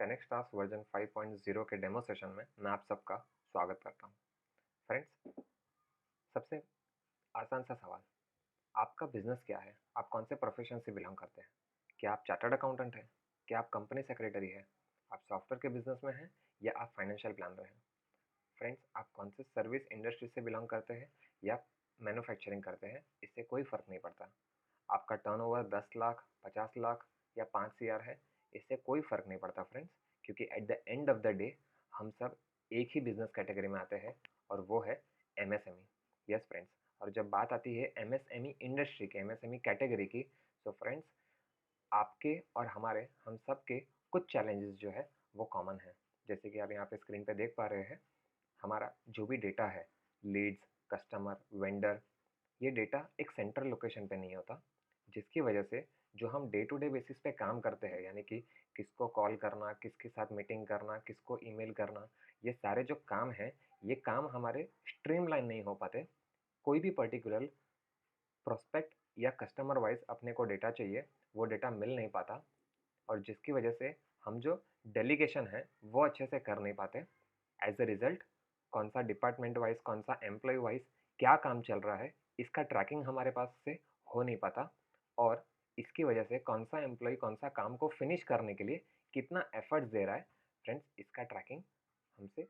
10x task version 5.0 के demo session में मैं आप सबका स्वागत करता हूं। फ्रेंड्स, सबसे आसान सा सवाल, आपका बिजनेस क्या है? आप कौन से प्रोफेशन से बिलोंग करते हैं? क्या आप चार्टर्ड अकाउंटेंट हैं? क्या आप कंपनी सेक्रेटरी है? आप सॉफ्टवेयर के बिजनेस में हैं या आप फाइनेंशियल प्लानर हैं? फ्रेंड्स, आप कौन से सर्विस इंडस्ट्री से बिलोंग करते हैं या मैन्युफैक्चरिंग करते हैं, इससे कोई फ़र्क नहीं पड़ता। आपका टर्नओवर 10 लाख, 50 लाख या 5 सीआर है, इससे कोई फ़र्क नहीं पड़ता फ्रेंड्स, क्योंकि at the end of the day हम सब एक ही बिजनेस कैटेगरी में आते हैं और वो है एमएसएमई। यस फ्रेंड्स, और जब बात आती है एमएसएमई इंडस्ट्री की, एमएसएमई कैटेगरी की, सो फ्रेंड्स, आपके और हमारे, हम सब के कुछ चैलेंजेस जो है वो कॉमन है। जैसे कि आप यहाँ पे स्क्रीन पे देख पा रहे हैं, हमारा जो भी डेटा है, लीड्स, कस्टमर, वेंडर, ये डेटा एक सेंट्रल लोकेशन पे नहीं होता, जिसकी वजह से जो हम डे टू डे बेसिस पे काम करते हैं, यानी कि किसको कॉल करना, किसके साथ मीटिंग करना, किसको ईमेल करना, ये सारे जो काम हैं, ये काम हमारे स्ट्रीमलाइन नहीं हो पाते। कोई भी पर्टिकुलर प्रोस्पेक्ट या कस्टमर वाइज अपने को डेटा चाहिए, वो डेटा मिल नहीं पाता, और जिसकी वजह से हम जो डेलीगेशन है वो अच्छे से कर नहीं पाते। एज अ रिजल्ट, कौन सा डिपार्टमेंट वाइज, कौन सा एम्प्लॉय वाइज क्या काम चल रहा है, इसका ट्रैकिंग हमारे पास से हो नहीं पाता, और इसकी वजह से कौन सा एम्प्लॉय कौन सा काम को फिनिश करने के लिए कितना एफर्ट्स दे रहा है, फ्रेंड्स, इसका ट्रैकिंग हमसे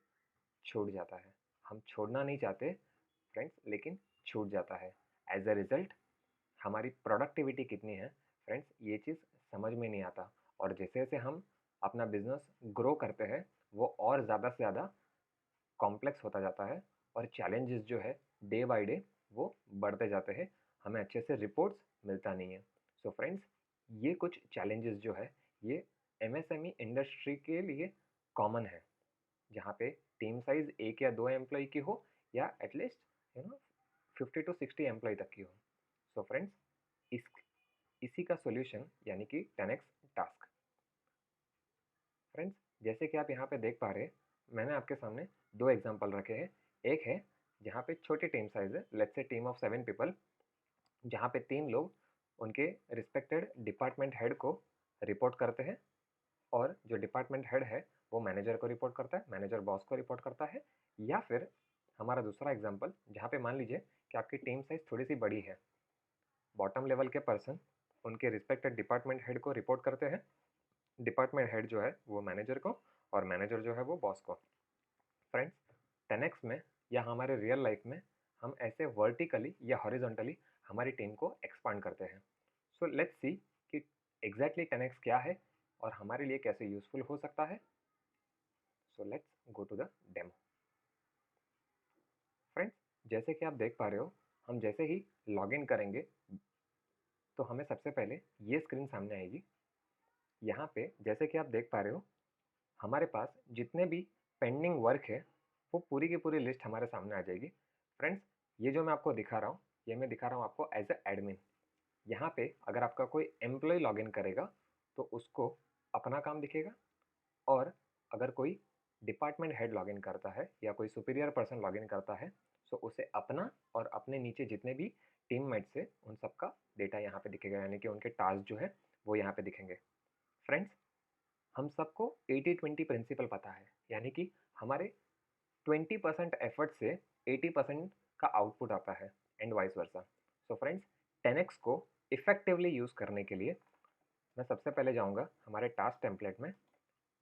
छूट जाता है। हम छोड़ना नहीं चाहते फ्रेंड्स, लेकिन छूट जाता है। एज अ रिजल्ट, हमारी प्रोडक्टिविटी कितनी है फ्रेंड्स, ये चीज़ समझ में नहीं आता, और जैसे जैसे हम अपना बिजनेस ग्रो करते हैं, वो और ज़्यादा से ज़्यादा कॉम्प्लेक्स होता जाता है, और चैलेंजेस जो है डे बाय डे वो बढ़ते जाते हैं, हमें अच्छे से रिपोर्ट्स मिलता नहीं है। सो फ्रेंड्स, ये कुछ चैलेंजेस जो है, ये एमएसएमई इंडस्ट्री के लिए कॉमन है, जहाँ पे टीम साइज एक या दो एम्प्लॉय की हो, या एटलीस्ट 50 to 60 एम्प्लॉय तक की हो। सो फ्रेंड्स, इस इसी का सॉल्यूशन यानी कि 10x टास्क। फ्रेंड्स, जैसे कि आप यहाँ पे देख पा रहे हैं, मैंने आपके सामने दो एग्जांपल रखे हैं। एक है जहाँ पे छोटी टीम साइज है, let's say team of 7 people, जहाँ पे 3 लोग उनके रिस्पेक्टेड डिपार्टमेंट हेड को रिपोर्ट करते हैं, और जो डिपार्टमेंट हेड है वो मैनेजर को रिपोर्ट करता है, मैनेजर बॉस को रिपोर्ट करता है। या फिर हमारा दूसरा एग्जाम्पल, जहाँ पे मान लीजिए कि आपकी टीम साइज थोड़ी सी बड़ी है, बॉटम लेवल के पर्सन उनके रिस्पेक्टेड डिपार्टमेंट हेड को रिपोर्ट करते हैं, डिपार्टमेंट हेड जो है वो मैनेजर को, और मैनेजर जो है वो बॉस को। फ्रेंड्स, 10x में या हमारे रियल लाइफ में हम ऐसे वर्टिकली या हॉरिजॉन्टली हमारी टीम को एक्सपांड करते हैं। सो लेट्स सी कि एग्जैक्टली 10x क्या है और हमारे लिए कैसे यूजफुल हो सकता है। So let's go to the demo. Friends, जैसे कि आप देख पा रहे हो, हम जैसे ही लॉग इन करेंगे तो हमें सबसे पहले ये स्क्रीन सामने आएगी। यहाँ पे जैसे कि आप देख पा रहे हो, हमारे पास जितने भी पेंडिंग वर्क है वो पूरी की पूरी लिस्ट हमारे सामने आ जाएगी। फ्रेंड्स, ये जो मैं आपको दिखा रहा हूँ, ये मैं दिखा रहा हूँ आपको एज ए एडमिन। यहाँ पे अगर आपका कोई एम्प्लॉय लॉगिन करेगा तो उसको अपना काम दिखेगा, और अगर कोई डिपार्टमेंट हेड लॉगिन करता है या कोई सुपीरियर पर्सन लॉगिन करता है, तो उसे अपना और अपने नीचे जितने भी टीममेट्स है उन सबका डेटा यहाँ पे दिखेगा, यानी कि उनके टास्क जो है वो यहाँ पे दिखेंगे। फ्रेंड्स, हम सबको 80-20 प्रिंसिपल पता है, यानी कि हमारे 20% एफर्ट से 80% का आउटपुट आता है, and vice versa. So friends, 10x को इफेक्टिवली यूज़ करने के लिए मैं सबसे पहले जाऊंगा हमारे टास्क टेम्पलेट में,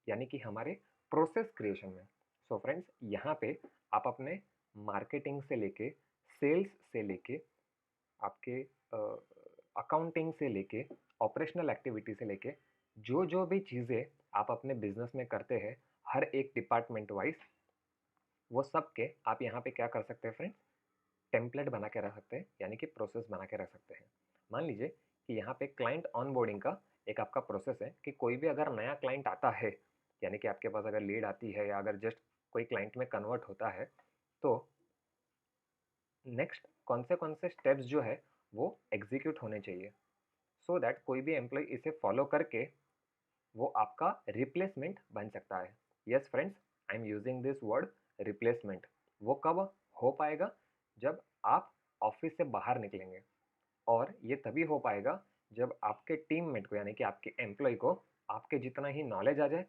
यानी कि हमारे प्रोसेस क्रिएशन में। सो फ्रेंड्स, यहाँ पे आप अपने मार्केटिंग से लेके, सेल्स से लेके, आपके अकाउंटिंग से लेके, ऑपरेशनल एक्टिविटी से लेके, जो जो भी चीज़ें आप अपने बिजनेस में करते हैं, हर एक डिपार्टमेंट वाइज, वो सब के आप यहाँ पे क्या कर सकते हैं फ्रेंड्स, टेम्पलेट बना के रख सकते हैं, यानी कि प्रोसेस बना के रख सकते हैं। मान लीजिए कि यहाँ पे क्लाइंट ऑनबोर्डिंग का एक आपका प्रोसेस है, कि कोई भी अगर नया क्लाइंट आता है, यानी कि आपके पास अगर लीड आती है या अगर जस्ट कोई क्लाइंट में कन्वर्ट होता है, तो नेक्स्ट कौन से स्टेप्स जो है वो एग्जीक्यूट होने चाहिए, सो दैट कोई भी एम्प्लॉय इसे फॉलो करके वो आपका रिप्लेसमेंट बन सकता है। Yes friends, I am using this word replacement. वो कब हो पाएगा? जब आप ऑफिस से बाहर निकलेंगे, और ये तभी हो पाएगा जब आपके टीममेट को, यानी कि आपके एम्प्लॉय को, आपके जितना ही नॉलेज आ जाए,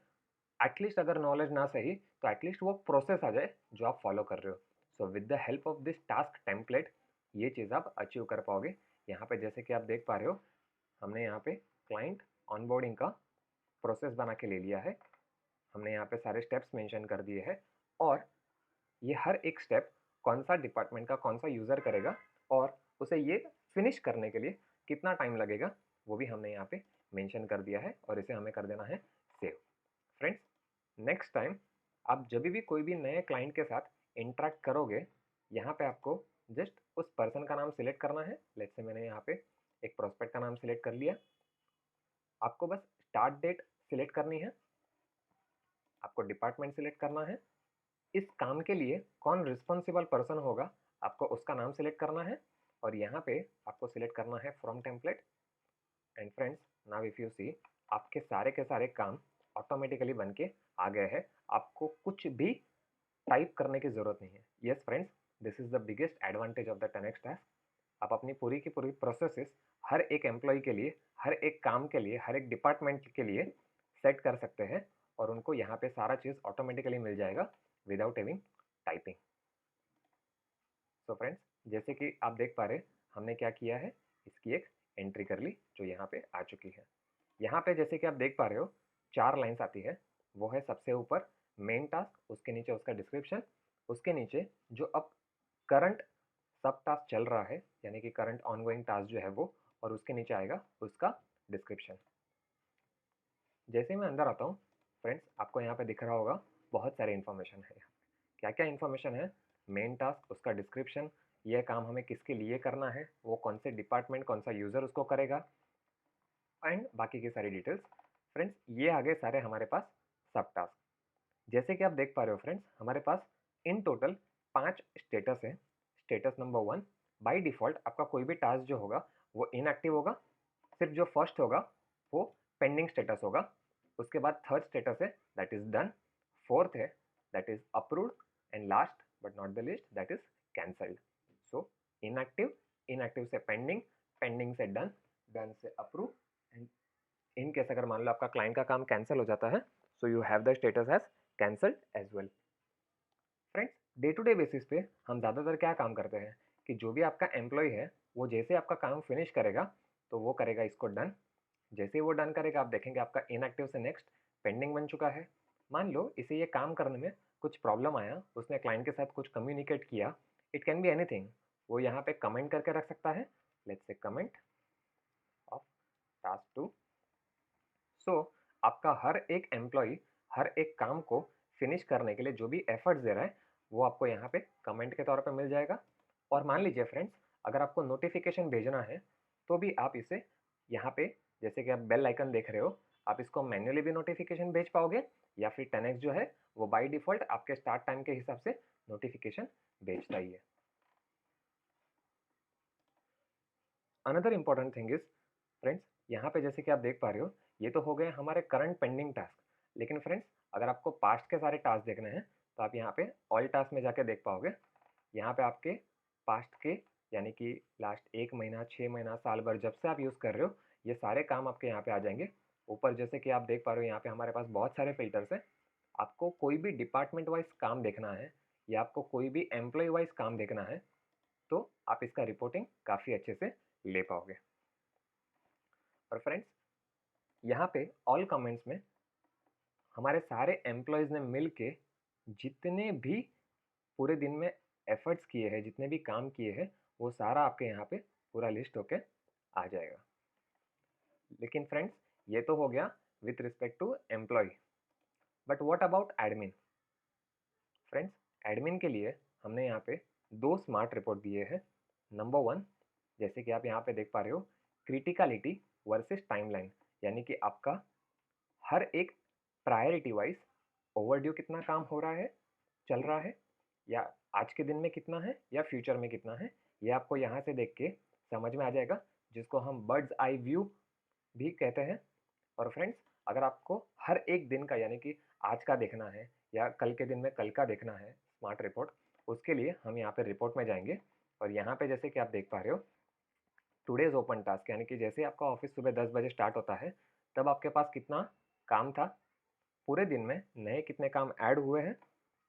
एटलीस्ट अगर नॉलेज ना सही तो एटलीस्ट वो प्रोसेस आ जाए जो आप फॉलो कर रहे हो। So with the help of this task template ये चीज़ आप अचीव कर पाओगे। यहाँ पे जैसे कि आप देख पा रहे हो, हमने यहाँ पे क्लाइंट ऑनबोर्डिंग का प्रोसेस बना के ले लिया है। हमने यहाँ पे सारे स्टेप्स मेंशन कर दिए हैं और ये हर एक स्टेप कौन सा डिपार्टमेंट का कौन सा यूज़र करेगा और उसे ये फिनिश करने के लिए कितना टाइम लगेगा वो भी हमने यहाँ पे मेंशन कर दिया है और इसे हमें कर देना है सेव। फ्रेंड्स, नेक्स्ट टाइम आप जब भी कोई भी नए क्लाइंट के साथ इंटरेक्ट करोगे, यहाँ पे आपको जस्ट उस पर्सन का नाम सिलेक्ट करना है। लेट्स से मैंने यहाँ पे एक प्रोस्पेक्ट का नाम सिलेक्ट कर लिया। आपको बस स्टार्ट डेट सिलेक्ट करनी है, आपको डिपार्टमेंट सिलेक्ट करना है, इस काम के लिए कौन रिस्पॉन्सिबल पर्सन होगा आपको उसका नाम सिलेक्ट करना है और यहाँ पे आपको सिलेक्ट करना है from template. And friends, now if you see, आपके सारे के सारे काम ऑटोमेटिकली बन के आ गए हैं। आपको कुछ भी टाइप करने की ज़रूरत नहीं है। Yes friends, this is the biggest advantage of the 10x task. आप अपनी पूरी की पूरी प्रोसेसेस हर एक एम्प्लॉय के लिए, हर एक काम के लिए, हर एक डिपार्टमेंट के लिए सेट कर सकते हैं और उनको यहाँ पे सारा चीज़ ऑटोमेटिकली मिल जाएगा without having typing. So friends, जैसे कि आप देख पा रहे, हमने क्या किया है, इसकी एक एंट्री कर ली जो यहाँ पे आ चुकी है। यहाँ पे जैसे कि आप देख पा रहे हो 4 लाइन्स आती है। वो है सबसे ऊपर मेन टास्क, उसके नीचे उसका डिस्क्रिप्शन, उसके नीचे जो अब करंट सब टास्क चल रहा है यानी कि करंट ऑनगोइंग टास्क जो है वो, और उसके नीचे आएगा उसका डिस्क्रिप्शन। जैसे मैं अंदर आता हूँ फ्रेंड्स, आपको यहाँ पे दिख रहा होगा बहुत सारे इन्फॉर्मेशन है। क्या क्या इन्फॉर्मेशन है? मेन टास्क, उसका डिस्क्रिप्शन, यह काम हमें किसके लिए करना है, वो कौन से डिपार्टमेंट, कौन सा यूज़र उसको करेगा, एंड बाकी की सारी डिटेल्स। फ्रेंड्स, ये आ गए सारे हमारे पास सब टास्क। जैसे कि आप देख पा रहे हो फ्रेंड्स, हमारे पास इन टोटल 5 स्टेटस है। स्टेटस नंबर 1, बाय डिफ़ॉल्ट आपका कोई भी टास्क जो होगा वो इनएक्टिव होगा। सिर्फ जो फर्स्ट होगा वो पेंडिंग स्टेटस होगा। उसके बाद थर्ड स्टेटस है दैट इज़ डन, फोर्थ है that is approved, and last but not the list that is cancelled. So inactive, inactive से पेंडिंग, पेंडिंग से डन, डन से अप्रूव, एंड इन केस अगर मान लो आपका क्लाइंट का काम कैंसिल हो जाता है, so you have the status as cancelled as well. Friends, day to day basis पे हम ज़्यादातर क्या काम करते हैं कि जो भी आपका एम्प्लॉय है वो जैसे आपका काम फिनिश करेगा तो वो करेगा इसको डन। जैसे ही वो डन करेगा आप देखेंगे आपका इनएक्टिव से नेक्स्ट पेंडिंग बन चुका है। मान लो इसे ये काम करने में कुछ प्रॉब्लम आया, उसने क्लाइंट के साथ कुछ कम्युनिकेट किया, इट कैन बी एनीथिंग, वो यहाँ पे कमेंट करके रख सकता है। Let's say comment of task 2। सो आपका हर एक एम्प्लॉय हर एक काम को फिनिश करने के लिए जो भी एफर्ट्स दे रहा है वो आपको यहाँ पे कमेंट के तौर पे मिल जाएगा। और मान लीजिए फ्रेंड्स, अगर आपको नोटिफिकेशन भेजना है तो भी आप इसे यहाँ पे, जैसे कि आप बेल आइकन देख रहे हो, आप इसको मैन्युअली भी नोटिफिकेशन भेज पाओगे या फिर 10x जो है वो बाय डिफ़ॉल्ट आपके स्टार्ट टाइम के हिसाब से नोटिफिकेशन भेजता ही है। Another important thing is friends, यहाँ पे जैसे कि आप देख पा रहे हो ये तो हो गए हमारे करंट पेंडिंग टास्क। लेकिन फ्रेंड्स, अगर आपको पास्ट के सारे टास्क देखने हैं तो आप यहाँ पे ऑल टास्क में जाके देख पाओगे। यहाँ पे आपके पास्ट के यानी कि लास्ट 1 महीना, 6 महीना, साल भर जब से आप यूज़ कर रहे हो ये सारे काम आपके यहाँ पे आ जाएंगे। ऊपर जैसे कि आप देख पा रहे हो यहाँ पे हमारे पास बहुत सारे फिल्टर्स हैं। आपको कोई भी डिपार्टमेंट वाइज काम देखना है या आपको कोई भी एम्प्लॉय वाइज काम देखना है तो आप इसका रिपोर्टिंग काफ़ी अच्छे से ले पाओगे। और फ्रेंड्स, यहाँ पे ऑल कमेंट्स में हमारे सारे एम्प्लॉयज़ ने मिल के जितने भी पूरे दिन में एफर्ट्स किए हैं, जितने भी काम किए हैं, वो सारा आपके यहाँ पे पूरा लिस्ट होके आ जाएगा। लेकिन फ्रेंड्स, ये तो हो गया with respect to employ, but what about admin? Friends, admin के लिए हमने यहाँ पे 2 स्मार्ट रिपोर्ट दिए हैं। नंबर 1, जैसे कि आप यहाँ पे देख पा रहे हो, क्रिटिकलिटी वर्सेस टाइमलाइन, यानी कि आपका हर एक प्रायोरिटी वाइज ओवरड्यू कितना काम हो रहा है, चल रहा है, या आज के दिन में कितना है या फ्यूचर में कितना है, ये आपको यहाँ से देख के समझ में आ जाएगा, जिसको हम बर्ड्स आई व्यू भी कहते हैं। और फ्रेंड्स, अगर आपको हर एक दिन का यानी कि आज का देखना है या कल के दिन में कल का देखना है स्मार्ट रिपोर्ट, उसके लिए हम यहाँ पे रिपोर्ट में जाएंगे और यहाँ पे जैसे कि आप देख पा रहे हो टुडेज ओपन टास्क, यानी कि जैसे आपका ऑफिस सुबह 10 बजे स्टार्ट होता है तब आपके पास कितना काम था पूरे दिन में नए कितने काम ऐड हुए हैं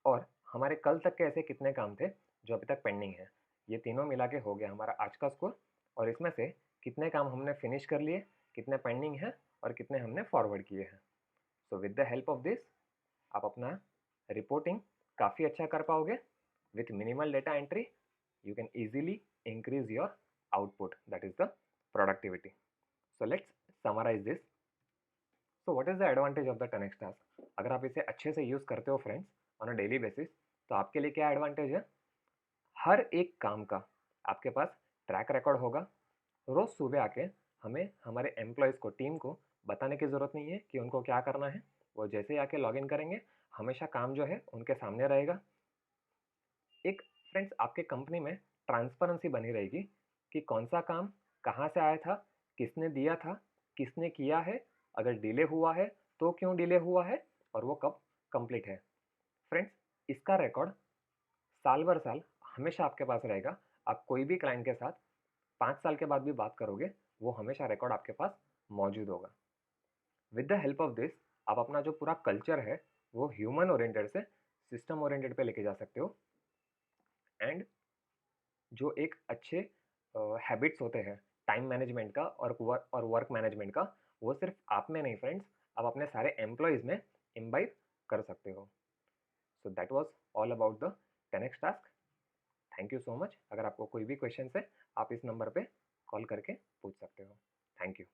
और हमारे कल तक के ऐसे कितने काम थे जो अभी तक पेंडिंग है। ये तीनों मिला के हो गया हमारा आज का स्कोर, और इसमें से कितने काम हमने फिनिश कर लिए, कितने पेंडिंग हैं और कितने हमने फॉरवर्ड किए हैं। So with the help of this आप अपना रिपोर्टिंग काफ़ी अच्छा कर पाओगे। With minimal data entry you can easily increase your output, that is the productivity. So let's summarize this. So what is the advantage of the 10x task? अगर आप इसे अच्छे से यूज़ करते हो friends on a daily basis, तो आपके लिए क्या एडवांटेज है? हर एक काम का आपके पास ट्रैक रिकॉर्ड होगा। रोज़ सुबह आके हमें हमारे एम्प्लॉयज़ को, टीम को बताने की ज़रूरत नहीं है कि उनको क्या करना है। वो जैसे ही आके लॉग इन करेंगे, हमेशा काम जो है उनके सामने रहेगा। एक फ्रेंड्स आपके कंपनी में ट्रांसपेरेंसी बनी रहेगी कि कौन सा काम कहाँ से आया था, किसने दिया था, किसने किया है, अगर डिले हुआ है तो क्यों डिले हुआ है और वो कब कंप्लीट है। फ्रेंड्स, इसका रिकॉर्ड साल भर साल हमेशा आपके पास रहेगा। आप कोई भी क्लाइंट के साथ 5 साल के बाद भी बात करोगे, वो हमेशा रिकॉर्ड आपके पास मौजूद होगा। With the help of this आप अपना जो पूरा कल्चर है वो ह्यूमन ओरिएंटेड से सिस्टम ओरिएंटेड पे लेके जा सकते हो। एंड जो एक अच्छे हैबिट्स होते हैं टाइम मैनेजमेंट का और वर्क मैनेजमेंट का, वो सिर्फ आप में नहीं फ्रेंड्स, आप अपने सारे एम्प्लॉयज़ में इम्बाइब कर सकते हो। So that was all about the 10x task. Thank you so much. अगर आपको कोई भी क्वेश्चन है, आप इस नंबर पे कॉल करके पूछ सकते हो। Thank you.